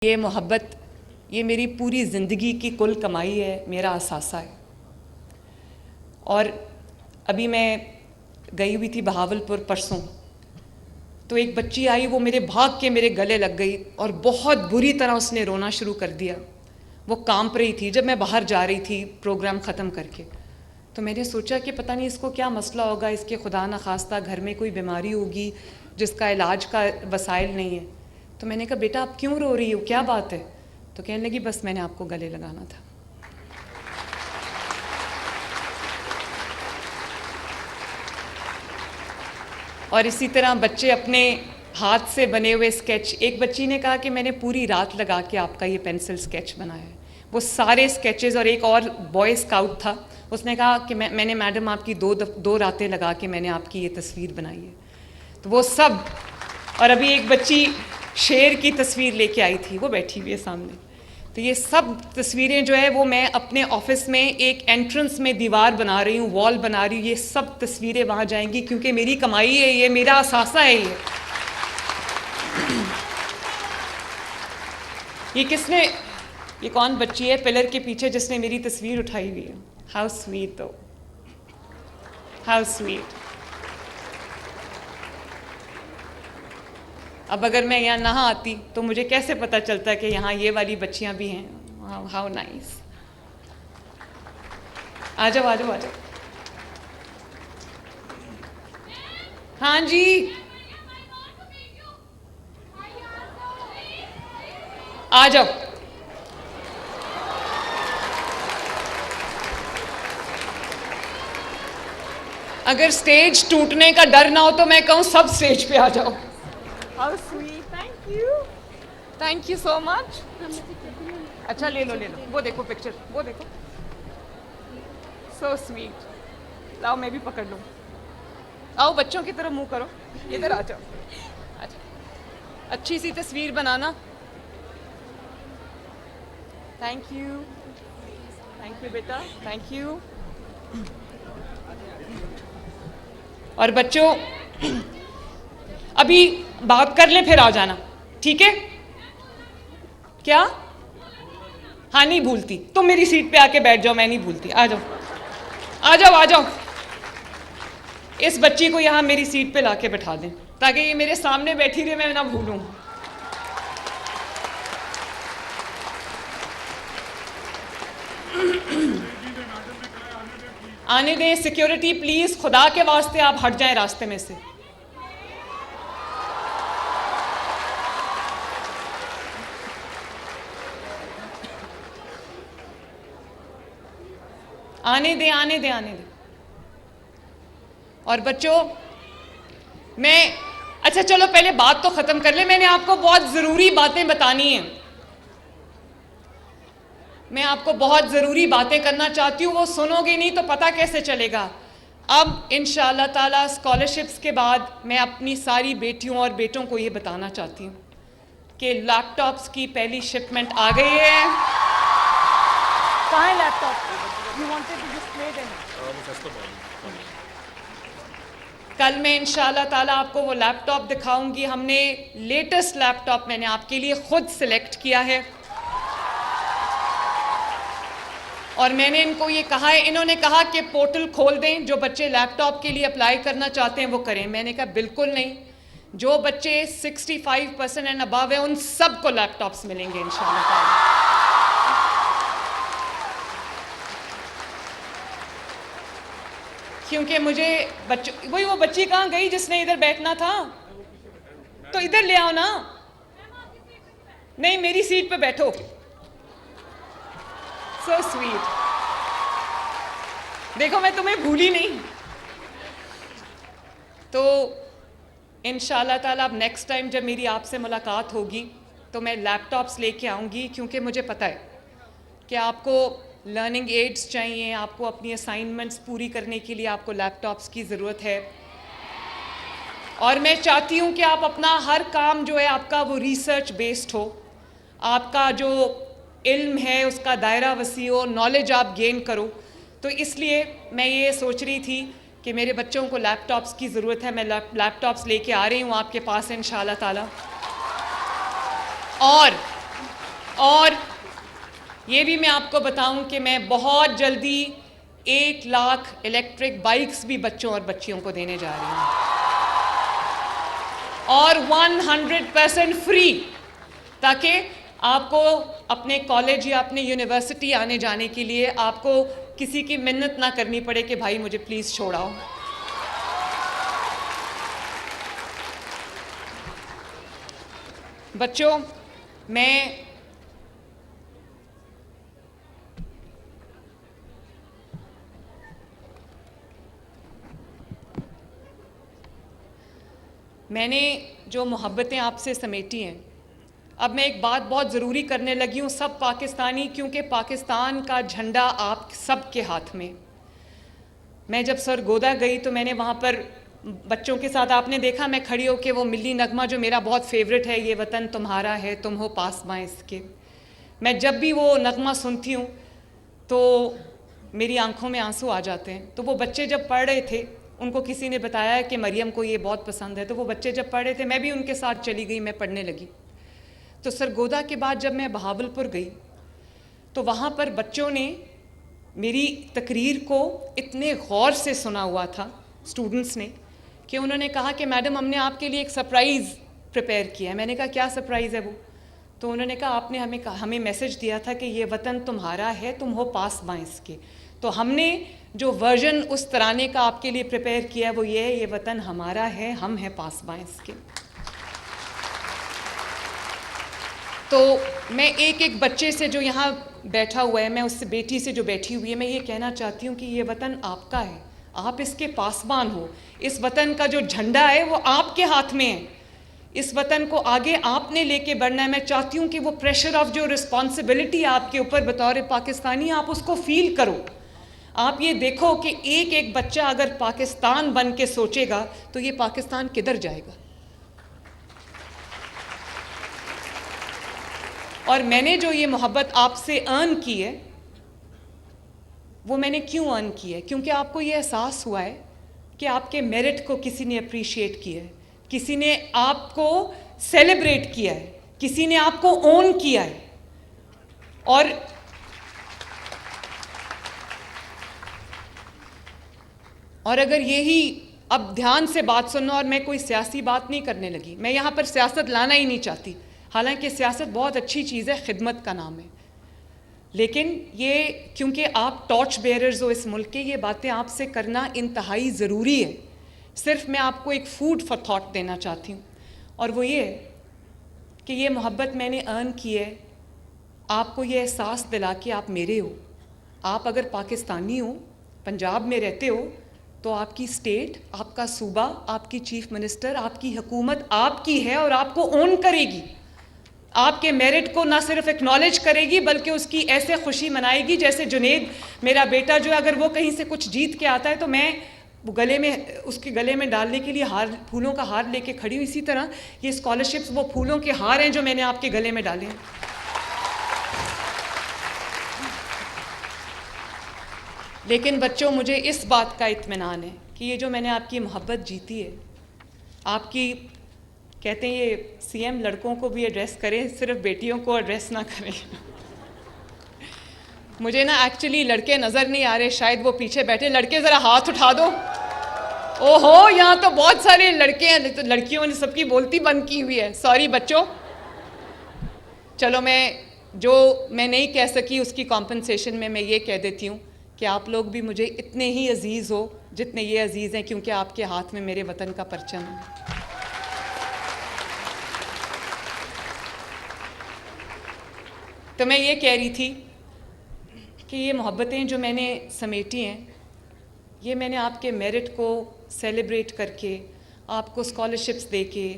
ये मोहब्बत, ये मेरी पूरी ज़िंदगी की कुल कमाई है, मेरा असासा है। और अभी मैं गई हुई थी बहावलपुर परसों, तो एक बच्ची आई, वो मेरे भाग के मेरे गले लग गई और बहुत बुरी तरह उसने रोना शुरू कर दिया। वो कांप रही थी जब मैं बाहर जा रही थी प्रोग्राम ख़त्म करके। तो मैंने सोचा कि पता नहीं इसको क्या मसला होगा, इसके खुदा न खास्ता घर में कोई बीमारी होगी जिसका इलाज का वसाइल नहीं है। तो मैंने कहा बेटा आप क्यों रो रही हो, क्या बात है? तो कहने लगी बस मैंने आपको गले लगाना था। और इसी तरह बच्चे अपने हाथ से बने हुए स्केच, एक बच्ची ने कहा कि मैंने पूरी रात लगा के आपका ये पेंसिल स्केच बनाया है। वो सारे स्केचेस, और एक और बॉय स्काउट था, उसने कहा कि मैंने मैडम आपकी दो रातें लगा के मैंने आपकी ये तस्वीर बनाई है। तो वो सब, और अभी एक बच्ची शेर की तस्वीर लेके आई थी, वो बैठी हुई है सामने। तो ये सब तस्वीरें जो है वो मैं अपने ऑफिस में एक एंट्रेंस में दीवार बना रही हूँ, वॉल बना रही हूँ। ये सब तस्वीरें वहाँ जाएंगी क्योंकि मेरी कमाई है, ये मेरा असासा है। ये किसने, ये कौन बच्ची है पिलर के पीछे जिसने मेरी तस्वीर उठाई हुई है? हाउ स्वीट दो, हाउ स्वीट। अब अगर मैं यहाँ ना आती तो मुझे कैसे पता चलता कि यहाँ ये वाली बच्चियाँ भी हैं। How nice. आ जाओ आ जाओ आ जाओ। हाँ जी आ जाओ। अगर स्टेज टूटने का डर ना हो तो मैं कहूँ सब स्टेज पे आ जाओ। How sweet, thank you so much। अच्छा ले लो, वो देखो पिक्चर, वो देखो, so sweet। लाओ मैं भी पकड़ लूँ। आओ बच्चों की तरफ मुंह करो, इधर आ जाओ। अच्छा अच्छी सी तस्वीर बनाना। थैंक यू बेटा, थैंक यू। और बच्चों अभी बात कर लें फिर आ जाना, ठीक है? क्या? हाँ नहीं भूलती, तुम मेरी सीट पे आके बैठ जाओ, मैं नहीं भूलती। आ जाओ आ जाओ आ जाओ। इस बच्ची को यहाँ मेरी सीट पे लाके बैठा दें ताकि ये मेरे सामने बैठी रहे, मैं ना भूलूं। आने दें सिक्योरिटी प्लीज, खुदा के वास्ते आप हट जाएं रास्ते में से। आने दें। और बच्चों मैं, अच्छा चलो पहले बात तो खत्म कर ले। मैंने आपको बहुत जरूरी बातें बतानी है, मैं आपको बहुत ज़रूरी बातें करना चाहती हूँ। वो सुनोगे नहीं तो पता कैसे चलेगा। अब इंशाअल्लाह ताला स्कॉलरशिप्स के बाद मैं अपनी सारी बेटियों और बेटों को ये बताना चाहती हूँ कि लैपटॉप्स की पहली शिपमेंट आ गई है। कहाँ है laptop? You wanted to display them? कल मैं इंशाअल्लाह ताला आपको वो लैपटॉप दिखाऊंगी। हमने लेटेस्ट लैपटॉप मैंने आपके लिए खुद सिलेक्ट किया है और मैंने इनको ये कहा है, इन्होंने कहा कि पोर्टल खोल दें, जो बच्चे लैपटॉप के लिए अप्लाई करना चाहते हैं वो करें। मैंने कहा बिल्कुल नहीं, जो बच्चे 65% एंड अबव है उन सबको लैपटॉप्स मिलेंगे इंशाअल्लाह ताला। क्योंकि मुझे बच्चों, वही वो बच्ची कहाँ गई जिसने इधर बैठना था? तो इधर ले आओ ना। नहीं मेरी सीट पे बैठो। So sweet। देखो मैं तुम्हें भूली नहीं। तो इंशाअल्लाह ताला अब नेक्स्ट टाइम जब मेरी आपसे मुलाकात होगी तो मैं लैपटॉप्स लेके आऊँगी, क्योंकि मुझे पता है कि आपको लर्निंग एड्स चाहिए, आपको अपनी असाइनमेंट्स पूरी करने के लिए आपको लैपटॉप्स की ज़रूरत है। और मैं चाहती हूँ कि आप अपना हर काम जो है आपका वो रिसर्च बेस्ड हो, आपका जो इल्म है उसका दायरा वसी हो, नॉलेज आप गेन करो। तो इसलिए मैं ये सोच रही थी कि मेरे बच्चों को लैपटॉप्स की ज़रूरत है। मैं लैपटॉप्स लेके आ रही हूँ आपके पास इंशाअल्लाह ताला। और और ये भी मैं आपको बताऊं कि मैं बहुत जल्दी 1 लाख इलेक्ट्रिक बाइक्स भी बच्चों और बच्चियों को देने जा रही हूँ, और 100% फ्री, ताकि आपको अपने कॉलेज या अपने यूनिवर्सिटी आने जाने के लिए आपको किसी की मिन्नत ना करनी पड़े कि भाई मुझे प्लीज़ छोड़ाओ। बच्चों, मैंने जो मोहब्बतें आपसे समेटी हैं, अब मैं एक बात बहुत ज़रूरी करने लगी हूँ सब पाकिस्तानी, क्योंकि पाकिस्तान का झंडा आप सब के हाथ में। मैं जब सरगोदा गई तो मैंने वहाँ पर बच्चों के साथ, आपने देखा मैं खड़ी होकर वो मिली नगमा जो मेरा बहुत फेवरेट है, ये वतन तुम्हारा है तुम हो पासबां इसके, मैं जब भी वो नगमा सुनती हूँ तो मेरी आंखों में आंसू आ जाते हैं। तो वो बच्चे जब पढ़ रहे थे, उनको किसी ने बताया कि मरियम को ये बहुत पसंद है, तो वो बच्चे जब पढ़ रहे थे मैं भी उनके साथ चली गई, मैं पढ़ने लगी। तो सरगोदा के बाद जब मैं बहावलपुर गई तो वहाँ पर बच्चों ने मेरी तकरीर को इतने गौर से सुना हुआ था, स्टूडेंट्स ने, कि उन्होंने कहा कि मैडम हमने आपके लिए एक सरप्राइज़ प्रिपेयर किया है। मैंने कहा क्या सरप्राइज़ है वो? तो उन्होंने कहा आपने हमें मैसेज दिया था कि ये वतन तुम्हारा है तुम हो पासबां इसके, तो हमने जो वर्जन उस तराने का आपके लिए प्रिपेयर किया है वो ये है, ये वतन हमारा है हम हैं पासबां इसके। तो मैं एक एक बच्चे से जो यहाँ बैठा हुआ है, मैं उससे बेटी से जो बैठी हुई है, मैं ये कहना चाहती हूँ कि ये वतन आपका है, आप इसके पासबान हो। इस वतन का जो झंडा है वो आपके हाथ में है, इस वतन को आगे आपने लेके बढ़ना है। मैं चाहती हूँ कि वो प्रेशर ऑफ जो रिस्पॉन्सिबिलिटी आपके ऊपर बतौर पाकिस्तानी, आप उसको फील करो। आप ये देखो कि एक एक बच्चा अगर पाकिस्तान बन के सोचेगा तो ये पाकिस्तान किधर जाएगा। और मैंने जो ये मोहब्बत आपसे अर्न की है, वो मैंने क्यों अर्न की है? क्योंकि आपको ये एहसास हुआ है कि आपके मेरिट को किसी ने अप्रिशिएट किया है, किसी ने आपको सेलिब्रेट किया है, किसी ने आपको ओन किया है। और अगर यही, अब ध्यान से बात सुनना, और मैं कोई सियासी बात नहीं करने लगी, मैं यहाँ पर सियासत लाना ही नहीं चाहती, हालांकि सियासत बहुत अच्छी चीज़ है, खिदमत का नाम है, लेकिन ये क्योंकि आप टॉर्च बेयरर्स हो इस मुल्क के, ये बातें आपसे करना इंतहाई ज़रूरी है। सिर्फ मैं आपको एक फूड फॉर थॉट देना चाहती हूँ, और वो ये कि ये मोहब्बत मैंने अर्न की है आपको ये एहसास दिला कि आप मेरे हो। आप अगर पाकिस्तानी हो, पंजाब में रहते हो, तो आपकी स्टेट, आपका सूबा, आपकी चीफ मिनिस्टर, आपकी हुकूमत आपकी है और आपको ओन करेगी। आपके मेरिट को ना सिर्फ एक्नॉलेज करेगी बल्कि उसकी ऐसे खुशी मनाएगी जैसे जुनेद मेरा बेटा जो है, अगर वो कहीं से कुछ जीत के आता है तो मैं वो उसके गले में डालने के लिए फूलों का हार लेके खड़ी हूँ। इसी तरह ये स्कॉलरशिप्स वो फूलों के हार हैं जो मैंने आपके गले में डाले हैं। लेकिन बच्चों, मुझे इस बात का इत्मीनान है कि ये जो मैंने आपकी मोहब्बत जीती है, आपकी, कहते हैं ये सीएम लड़कों को भी एड्रेस करें, सिर्फ बेटियों को एड्रेस ना करें। मुझे ना एक्चुअली लड़के नज़र नहीं आ रहे, शायद वो पीछे बैठे, लड़के ज़रा हाथ उठा दो। ओहो, यहाँ तो बहुत सारे लड़के हैं, तो लड़कियों ने सबकी बोलती बंद की हुई है, सॉरी बच्चों। चलो, मैं नहीं कह सकी उसकी कॉम्पनसेशन में मैं ये कह देती हूँ कि आप लोग भी मुझे इतने ही अजीज़ हो जितने ये अजीज़ हैं, क्योंकि आपके हाथ में मेरे वतन का परचम है। तो मैं ये कह रही थी कि ये मोहब्बतें जो मैंने समेटी हैं, ये मैंने आपके मेरिट को सेलिब्रेट करके, आपको स्कॉलरशिप्स देके,